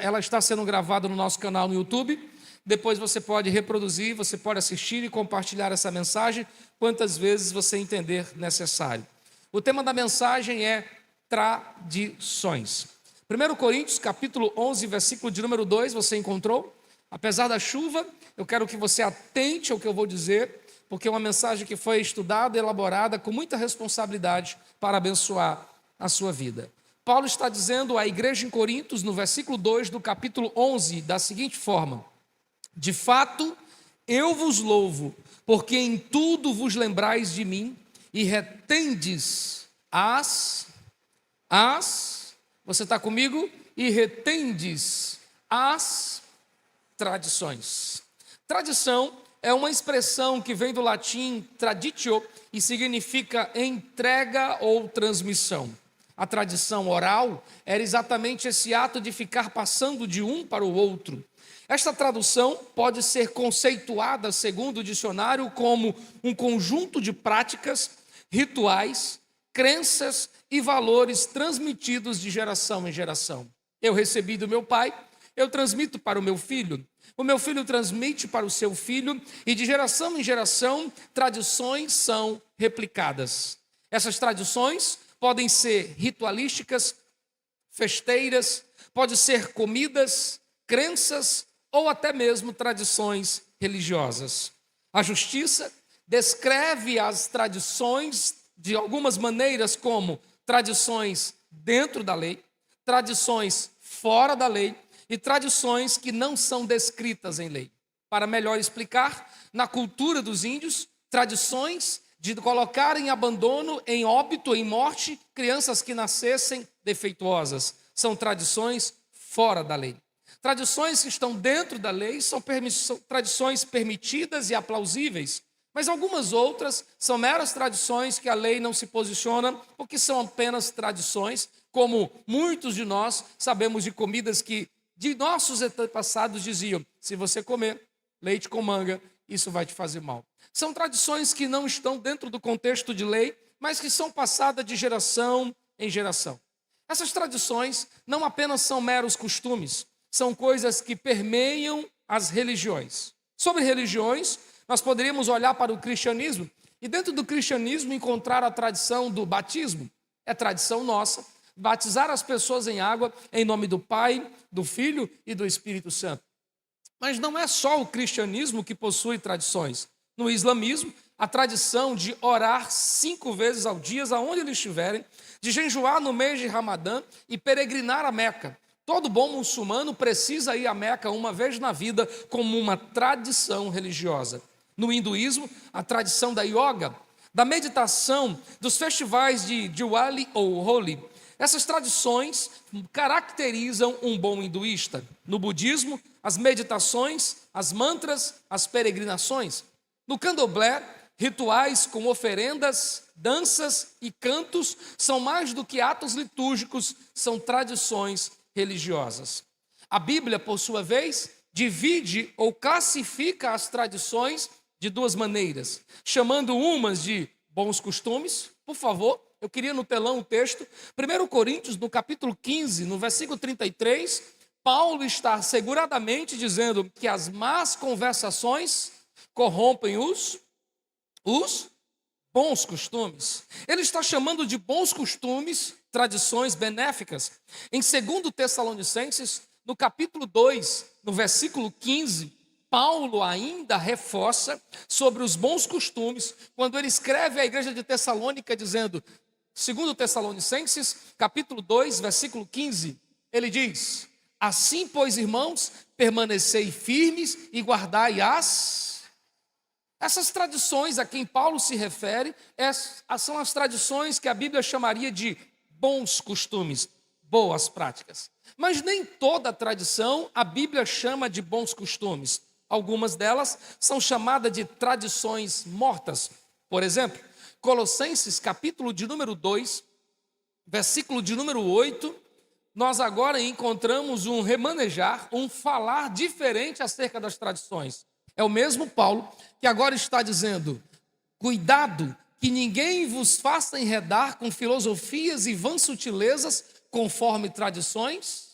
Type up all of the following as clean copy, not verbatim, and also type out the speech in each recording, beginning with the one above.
Ela está sendo gravada no nosso canal no YouTube. Depois você pode reproduzir, você pode assistir e compartilhar essa mensagem quantas vezes você entender necessário. O tema da mensagem é tradições. 1 Coríntios, capítulo 11, versículo de número 2, você encontrou? Apesar da chuva, eu quero que você atente ao que eu vou dizer, porque é uma mensagem que foi estudada e elaborada com muita responsabilidade para abençoar a sua vida. Paulo está dizendo à igreja em Coríntios, no versículo 2 do capítulo 11, da seguinte forma: de fato, eu vos louvo, porque em tudo vos lembrais de mim e retendes você está comigo? E retendes as tradições. Tradição é uma expressão que vem do latim traditio e significa entrega ou transmissão. A tradição oral era exatamente esse ato de ficar passando de um para o outro. Esta tradução pode ser conceituada, segundo o dicionário, como um conjunto de práticas, rituais, crenças e valores transmitidos de geração em geração. Eu recebi do meu pai, eu transmito para o meu filho transmite para o seu filho, e de geração em geração, tradições são replicadas. Essas tradições podem ser ritualísticas, festeiras, pode ser comidas, crenças ou até mesmo tradições religiosas. A justiça descreve as tradições de algumas maneiras como tradições dentro da lei, tradições fora da lei e tradições que não são descritas em lei. Para melhor explicar, na cultura dos índios, tradições de colocar em abandono, em óbito, em morte, crianças que nascessem defeituosas. São tradições fora da lei. Tradições que estão dentro da lei são tradições permitidas e aplausíveis, mas algumas outras são meras tradições que a lei não se posiciona, porque são apenas tradições, como muitos de nós sabemos de comidas que de nossos antepassados diziam: se você comer leite com manga, isso vai te fazer mal. São tradições que não estão dentro do contexto de lei, mas que são passadas de geração em geração. Essas tradições não apenas são meros costumes, são coisas que permeiam as religiões. Sobre religiões, nós poderíamos olhar para o cristianismo e dentro do cristianismo encontrar a tradição do batismo. É tradição nossa batizar as pessoas em água em nome do Pai, do Filho e do Espírito Santo. Mas não é só o cristianismo que possui tradições. No islamismo, a tradição de orar 5 vezes ao dia, aonde eles estiverem, de jejuar no mês de Ramadã e peregrinar a Meca. Todo bom muçulmano precisa ir a Meca uma vez na vida como uma tradição religiosa. No hinduísmo, a tradição da yoga, da meditação, dos festivais de Diwali ou Holi. Essas tradições caracterizam um bom hinduísta. No budismo, as meditações, as mantras, as peregrinações. No candomblé, rituais com oferendas, danças e cantos são mais do que atos litúrgicos, são tradições religiosas. A Bíblia, por sua vez, divide ou classifica as tradições de 2 maneiras, chamando umas de bons costumes. Por favor, eu queria no telão o texto. 1 Coríntios, no capítulo 15, no versículo 33, Paulo está asseguradamente dizendo que as más conversações corrompem os bons costumes. Ele está chamando de bons costumes tradições benéficas. Em 2 Tessalonicenses, no capítulo 2, no versículo 15, Paulo ainda reforça sobre os bons costumes, quando ele escreve à igreja de Tessalônica dizendo, 2 Tessalonicenses, capítulo 2, versículo 15, ele diz: assim, pois, irmãos, permanecei firmes e guardai essas tradições a quem Paulo se refere, são as tradições que a Bíblia chamaria de bons costumes, boas práticas. Mas nem toda tradição a Bíblia chama de bons costumes. Algumas delas são chamadas de tradições mortas. Por exemplo, Colossenses, capítulo de número 2, versículo de número 8, nós agora encontramos um remanejar, um falar diferente acerca das tradições. É o mesmo Paulo que agora está dizendo: cuidado, que ninguém vos faça enredar com filosofias e vãs sutilezas, conforme tradições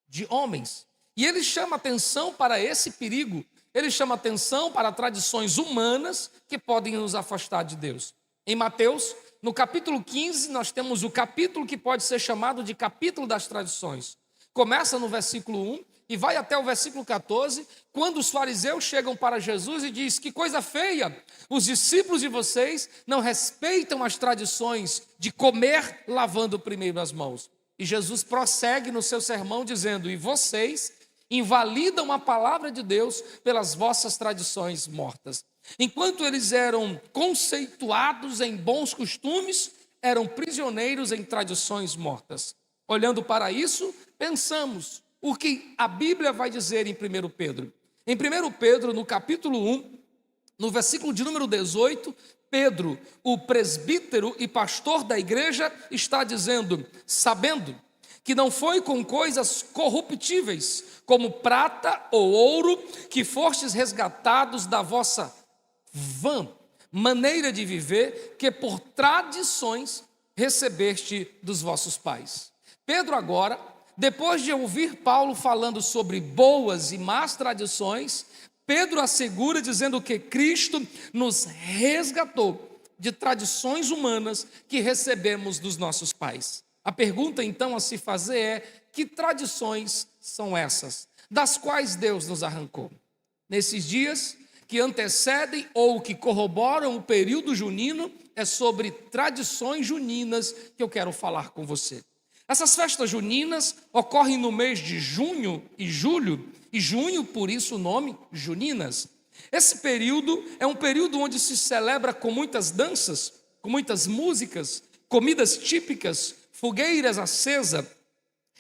de homens. E ele chama atenção para esse perigo, ele chama atenção para tradições humanas que podem nos afastar de Deus. Em Mateus, no capítulo 15, nós temos o capítulo que pode ser chamado de capítulo das tradições. Começa no versículo 1 e vai até o versículo 14, quando os fariseus chegam para Jesus e diz: que coisa feia, os discípulos de vocês não respeitam as tradições de comer lavando primeiro as mãos. E Jesus prossegue no seu sermão dizendo: e vocês invalidam a palavra de Deus pelas vossas tradições mortas. Enquanto eles eram conceituados em bons costumes, eram prisioneiros em tradições mortas. Olhando para isso, pensamos o que a Bíblia vai dizer em 1 Pedro. Em 1 Pedro, no capítulo 1, no versículo de número 18, Pedro, o presbítero e pastor da igreja, está dizendo: sabendo que não foi com coisas corruptíveis, como prata ou ouro, que fostes resgatados da vossa vã maneira de viver, que por tradições recebeste dos vossos pais. Pedro agora, depois de ouvir Paulo falando sobre boas e más tradições, Pedro assegura dizendo que Cristo nos resgatou de tradições humanas que recebemos dos nossos pais. A pergunta então a se fazer é: que tradições são essas, das quais Deus nos arrancou? Nesses dias que antecedem ou que corroboram o período junino, é sobre tradições juninas que eu quero falar com você. Essas festas juninas ocorrem no mês de junho e julho, e junho, por isso o nome, juninas. Esse período é um período onde se celebra com muitas danças, com muitas músicas, comidas típicas, fogueiras acesas.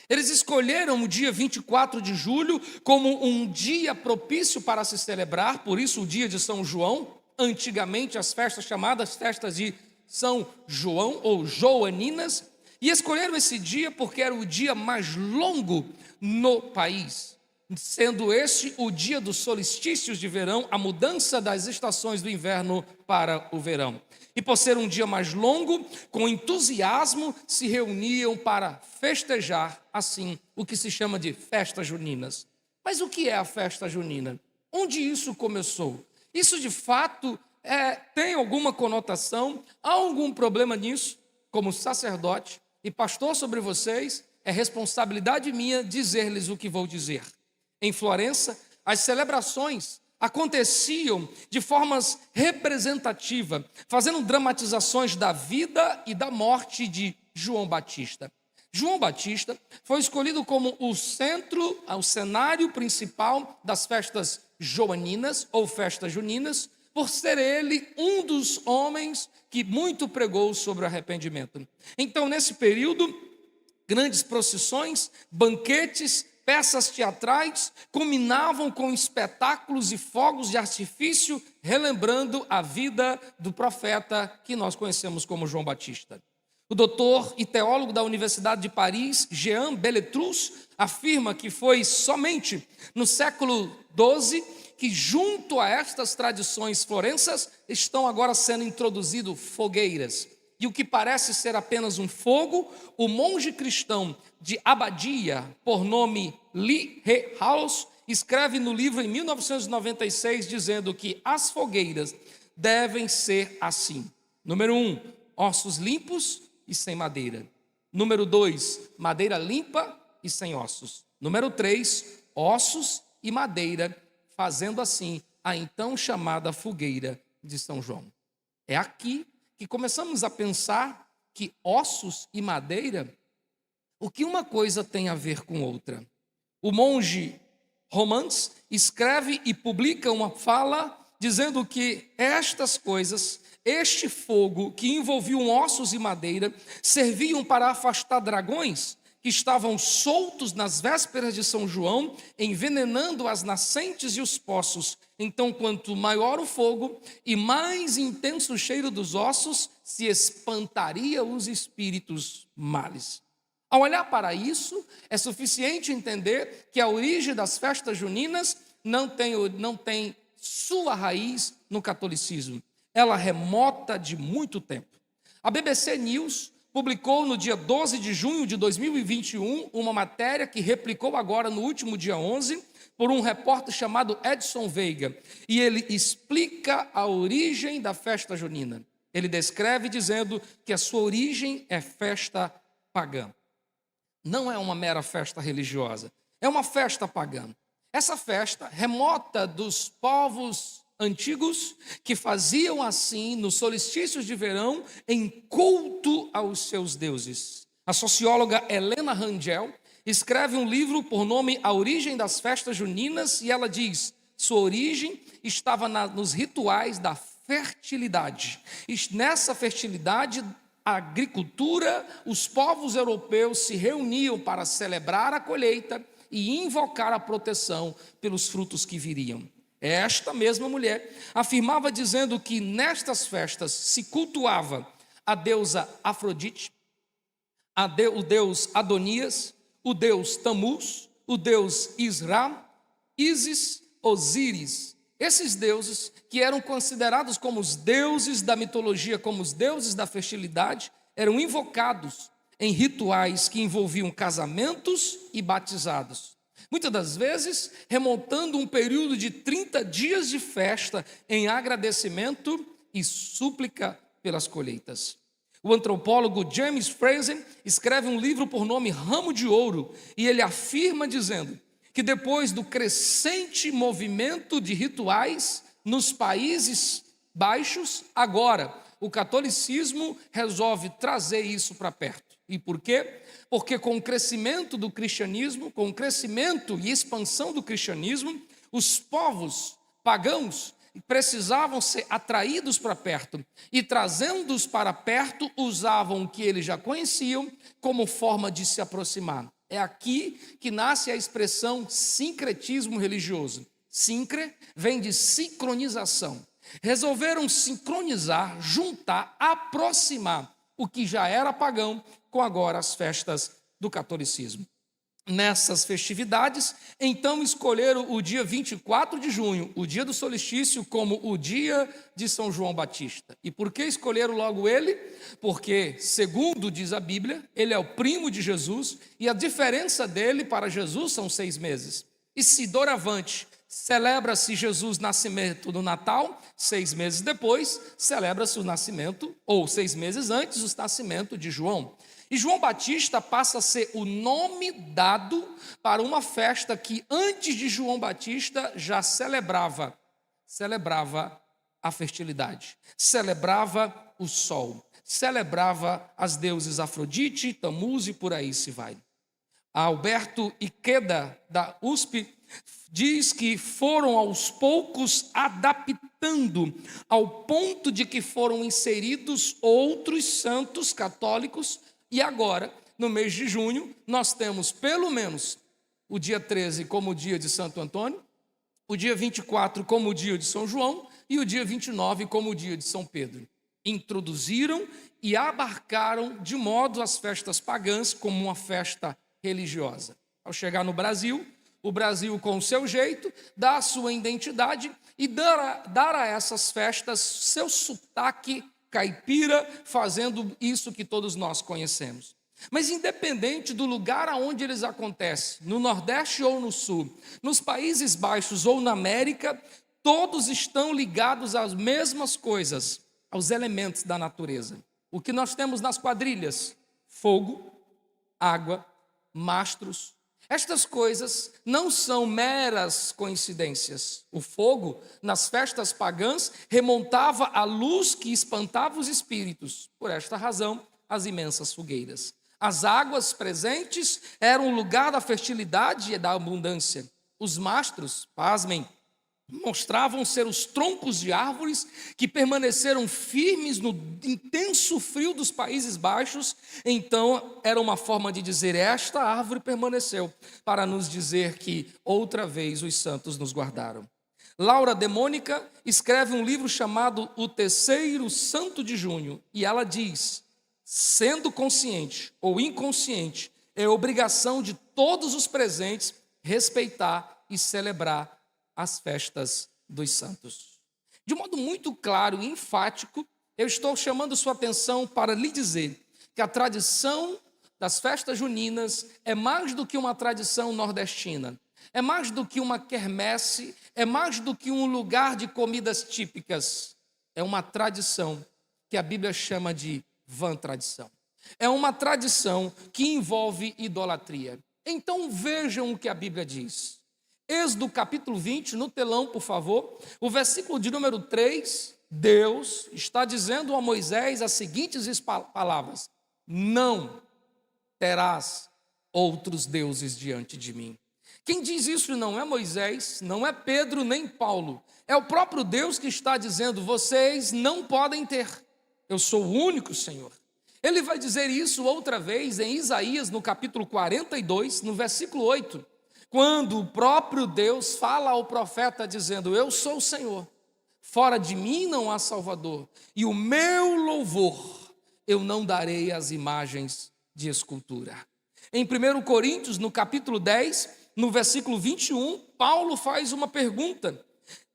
Eles escolheram o dia 24 de julho como um dia propício para se celebrar, por isso o dia de São João. Antigamente as festas chamadas festas de São João ou joaninas, e escolheram esse dia porque era o dia mais longo no país, sendo este o dia dos solstícios de verão, a mudança das estações do inverno para o verão. E por ser um dia mais longo, com entusiasmo, se reuniam para festejar, assim, o que se chama de festas juninas. Mas o que é a festa junina? Onde isso começou? Isso, de fato, tem alguma conotação? Há algum problema nisso? Como sacerdote e pastor sobre vocês, é responsabilidade minha dizer-lhes o que vou dizer. Em Florença, as celebrações aconteciam de formas representativas, fazendo dramatizações da vida e da morte de João Batista. João Batista foi escolhido como o cenário principal das festas joaninas ou festas juninas, por ser ele um dos homens que muito pregou sobre o arrependimento. Então, nesse período, grandes procissões, banquetes, peças teatrais culminavam com espetáculos e fogos de artifício, relembrando a vida do profeta que nós conhecemos como João Batista. O doutor e teólogo da Universidade de Paris, Jean Beletrus, afirma que foi somente no século XII que, junto a estas tradições florenças, estão agora sendo introduzidas fogueiras. E o que parece ser apenas um fogo, o monge cristão de Abadia, por nome Lee House, escreve no livro em 1996, dizendo que as fogueiras devem ser assim. Número 1, ossos limpos e sem madeira. Número 2, madeira limpa e sem ossos. Número 3, ossos e madeira, fazendo assim a então chamada fogueira de São João. É aqui que começamos a pensar que ossos e madeira, o que uma coisa tem a ver com outra. O monge Romans escreve e publica uma fala dizendo que estas coisas, este fogo que envolviam ossos e madeira, serviam para afastar dragões que estavam soltos nas vésperas de São João, envenenando as nascentes e os poços. Então, quanto maior o fogo e mais intenso o cheiro dos ossos, se espantaria os espíritos males. Ao olhar para isso, é suficiente entender que a origem das festas juninas não tem sua raiz no catolicismo. Ela remota de muito tempo. A BBC News publicou no dia 12 de junho de 2021 uma matéria que replicou agora no último dia 11 por um repórter chamado Edson Veiga. E ele explica a origem da festa junina. Ele descreve dizendo que a sua origem é festa pagã. Não é uma mera festa religiosa, é uma festa pagã. Essa festa, remota dos povos antigos, que faziam assim nos solstícios de verão, em culto aos seus deuses. A socióloga Helena Rangel escreve um livro por nome A Origem das Festas Juninas, e ela diz: sua origem estava nos rituais da fertilidade. E nessa fertilidade, a agricultura, os povos europeus se reuniam para celebrar a colheita e invocar a proteção pelos frutos que viriam. Esta mesma mulher afirmava dizendo que nestas festas se cultuava a deusa Afrodite, o deus Adonias, o deus Tamuz, o deus Isra, Ísis, Osíris. Esses deuses, que eram considerados como os deuses da mitologia, como os deuses da fertilidade, eram invocados em rituais que envolviam casamentos e batizados. Muitas das vezes, remontando um período de 30 dias de festa em agradecimento e súplica pelas colheitas. O antropólogo James Fraser escreve um livro por nome Ramo de Ouro, e ele afirma dizendo que depois do crescente movimento de rituais nos Países Baixos, agora o catolicismo resolve trazer isso para perto. E por quê? Porque com o crescimento do cristianismo, com o crescimento e expansão do cristianismo, os povos pagãos precisavam ser atraídos para perto, e trazendo-os para perto, usavam o que eles já conheciam como forma de se aproximar. É aqui que nasce a expressão sincretismo religioso. Sincre vem de sincronização. Resolveram sincronizar, juntar, aproximar o que já era pagão com agora as festas do catolicismo. Nessas festividades, então escolheram o dia 24 de junho, o dia do solstício, como o dia de São João Batista. E por que escolheram logo ele? Porque, segundo diz a Bíblia, ele é o primo de Jesus, e a diferença dele para Jesus são 6 meses. E se doravante celebra-se Jesus nascimento no Natal, 6 meses depois, celebra-se o nascimento, ou 6 meses antes, o nascimento de João. E João Batista passa a ser o nome dado para uma festa que antes de João Batista já celebrava a fertilidade, celebrava o sol, celebrava as deuses Afrodite, Tamuz e por aí se vai. Alberto Ikeda, da USP, diz que foram aos poucos adaptando ao ponto de que foram inseridos outros santos católicos. E agora, no mês de junho, nós temos pelo menos o dia 13 como o dia de Santo Antônio, o dia 24 como o dia de São João e o dia 29 como o dia de São Pedro. Introduziram e abarcaram de modo as festas pagãs como uma festa religiosa. Ao chegar no Brasil, o Brasil com o seu jeito, dá a sua identidade e dar a essas festas seu sotaque caipira, fazendo isso que todos nós conhecemos. Mas independente do lugar aonde eles acontecem, no Nordeste ou no Sul, nos Países Baixos ou na América, todos estão ligados às mesmas coisas, aos elementos da natureza. O que nós temos nas quadrilhas? Fogo, água, mastros. Estas coisas não são meras coincidências. O fogo, nas festas pagãs, remontava a luz que espantava os espíritos. Por esta razão, as imensas fogueiras. As águas presentes eram o lugar da fertilidade e da abundância. Os mastros, pasmem, mostravam ser os troncos de árvores que permaneceram firmes no intenso frio dos Países Baixos. Então, era uma forma de dizer: esta árvore permaneceu, para nos dizer que outra vez os santos nos guardaram. Laura de Mônica escreve um livro chamado O Terceiro Santo de Junho, e ela diz: sendo consciente ou inconsciente, é obrigação de todos os presentes respeitar e celebrar as festas dos santos. De modo muito claro e enfático, eu estou chamando sua atenção para lhe dizer que a tradição das festas juninas é mais do que uma tradição nordestina, é mais do que uma quermesse, é mais do que um lugar de comidas típicas, é uma tradição que a Bíblia chama de vã tradição. É uma tradição que envolve idolatria. Então vejam o que a Bíblia diz. Êxodo capítulo 20, no telão, por favor, o versículo de número 3, Deus está dizendo a Moisés as seguintes palavras: não terás outros deuses diante de mim. Quem diz isso não é Moisés, não é Pedro nem Paulo, é o próprio Deus que está dizendo: vocês não podem ter, eu sou o único Senhor. Ele vai dizer isso outra vez em Isaías, no capítulo 42, no versículo 8, quando o próprio Deus fala ao profeta dizendo: eu sou o Senhor, fora de mim não há Salvador, e o meu louvor eu não darei às imagens de escultura. Em 1 Coríntios, no capítulo 10, no versículo 21, Paulo faz uma pergunta,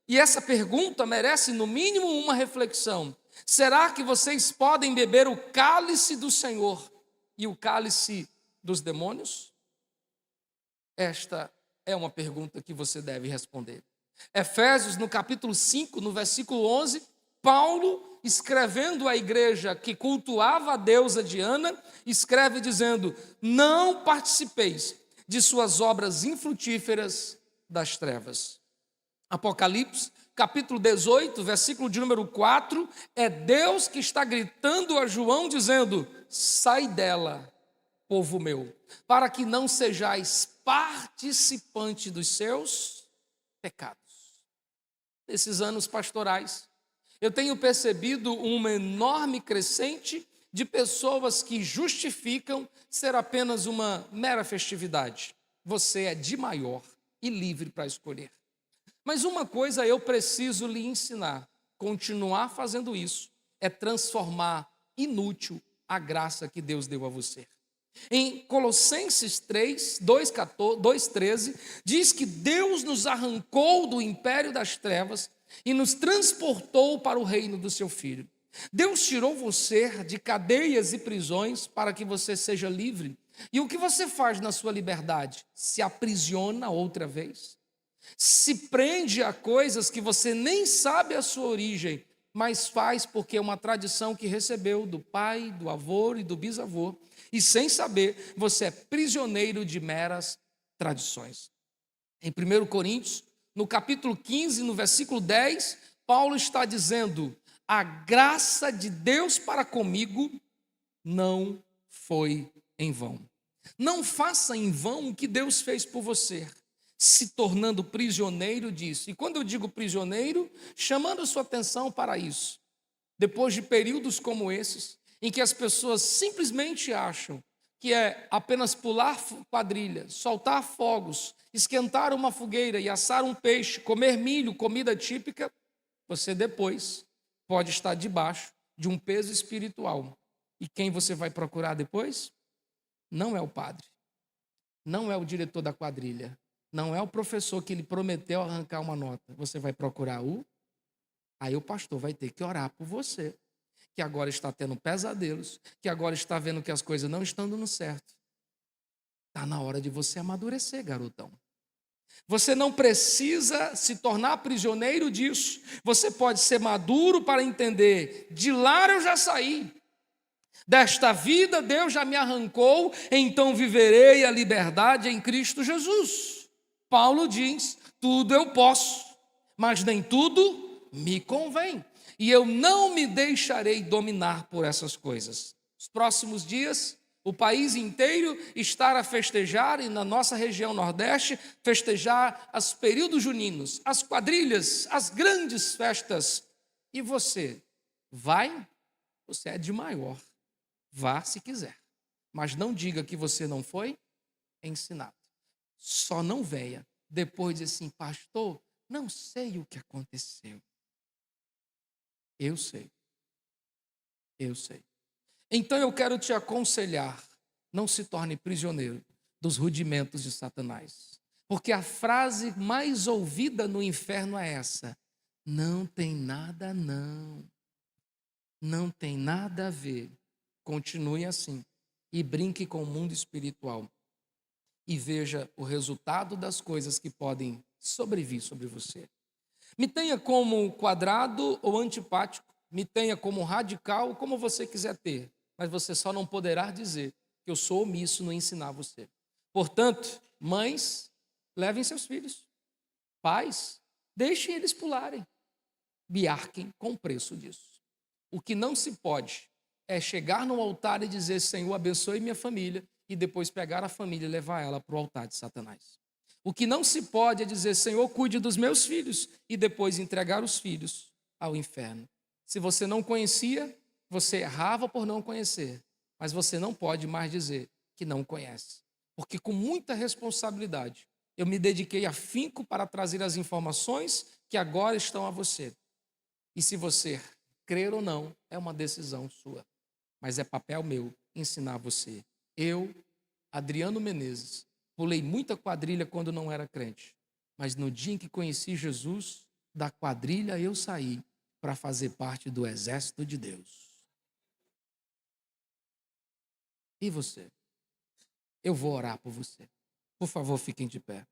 e essa pergunta merece no mínimo uma reflexão: será que vocês podem beber o cálice do Senhor e o cálice dos demônios? Esta é uma pergunta que você deve responder. Efésios, no capítulo 5, no versículo 11, Paulo, escrevendo à igreja que cultuava a deusa Diana, escreve dizendo: não participeis de suas obras infrutíferas das trevas. Apocalipse, capítulo 18, versículo de número 4, é Deus que está gritando a João dizendo: sai dela, povo meu, para que não sejais participante dos seus pecados. Nesses anos pastorais, eu tenho percebido uma enorme crescente de pessoas que justificam ser apenas uma mera festividade. Você é de maior e livre para escolher. Mas uma coisa eu preciso lhe ensinar: continuar fazendo isso é transformar inútil a graça que Deus deu a você. Em Colossenses 3, 2,13, diz que Deus nos arrancou do império das trevas e nos transportou para o reino do seu Filho. Deus tirou você de cadeias e prisões para que você seja livre. E o que você faz na sua liberdade? Se aprisiona outra vez. Se prende a coisas que você nem sabe a sua origem, mas faz porque é uma tradição que recebeu do pai, do avô e do bisavô, e sem saber, você é prisioneiro de meras tradições. Em 1 Coríntios, no capítulo 15, no versículo 10, Paulo está dizendo: a graça de Deus para comigo não foi em vão. Não faça em vão o que Deus fez por você, se tornando prisioneiro disso. E quando eu digo prisioneiro, chamando sua atenção para isso. Depois de períodos como esses, em que as pessoas simplesmente acham que é apenas pular quadrilha, soltar fogos, esquentar uma fogueira e assar um peixe, comer milho, comida típica, você depois pode estar debaixo de um peso espiritual. E quem você vai procurar depois? Não é o padre, não é o diretor da quadrilha, não é o professor que lhe prometeu arrancar uma nota. Você vai procurar aí o pastor vai ter que orar por você, que agora está tendo pesadelos, que agora está vendo que as coisas não estão dando certo. Está na hora de você amadurecer, garotão. Você não precisa se tornar prisioneiro disso. Você pode ser maduro para entender: de lá eu já saí, desta vida Deus já me arrancou, então viverei a liberdade em Cristo Jesus. Paulo diz: tudo eu posso, mas nem tudo me convém. E eu não me deixarei dominar por essas coisas. Nos próximos dias, o país inteiro estará a festejar, e na nossa região Nordeste, festejar os períodos juninos, as quadrilhas, as grandes festas. E você vai? Você é de maior. Vá se quiser. Mas não diga que você não foi ensinado. Só não venha depois de assim: pastor, não sei o que aconteceu. Eu sei. Eu sei. Então eu quero te aconselhar: não se torne prisioneiro dos rudimentos de Satanás. Porque a frase mais ouvida no inferno é essa: não tem nada não. Não tem nada a ver. Continue assim e brinque com o mundo espiritual e veja o resultado das coisas que podem sobrevir sobre você. Me tenha como quadrado ou antipático, me tenha como radical, como você quiser ter, mas você só não poderá dizer que eu sou omisso no ensinar você. Portanto, mães, levem seus filhos. Pais, deixem eles pularem. Biarquem com o preço disso. O que não se pode é chegar no altar e dizer: Senhor, abençoe minha família, e depois pegar a família e levar ela para o altar de Satanás. O que não se pode é dizer: Senhor, cuide dos meus filhos, e depois entregar os filhos ao inferno. Se você não conhecia, você errava por não conhecer, mas você não pode mais dizer que não conhece, porque com muita responsabilidade eu me dediquei afinco para trazer as informações que agora estão a você. E se você crer ou não, é uma decisão sua. Mas é papel meu ensinar você. Eu, Adriano Menezes, pulei muita quadrilha quando não era crente. Mas no dia em que conheci Jesus, da quadrilha eu saí para fazer parte do exército de Deus. E você? Eu vou orar por você. Por favor, fiquem de pé.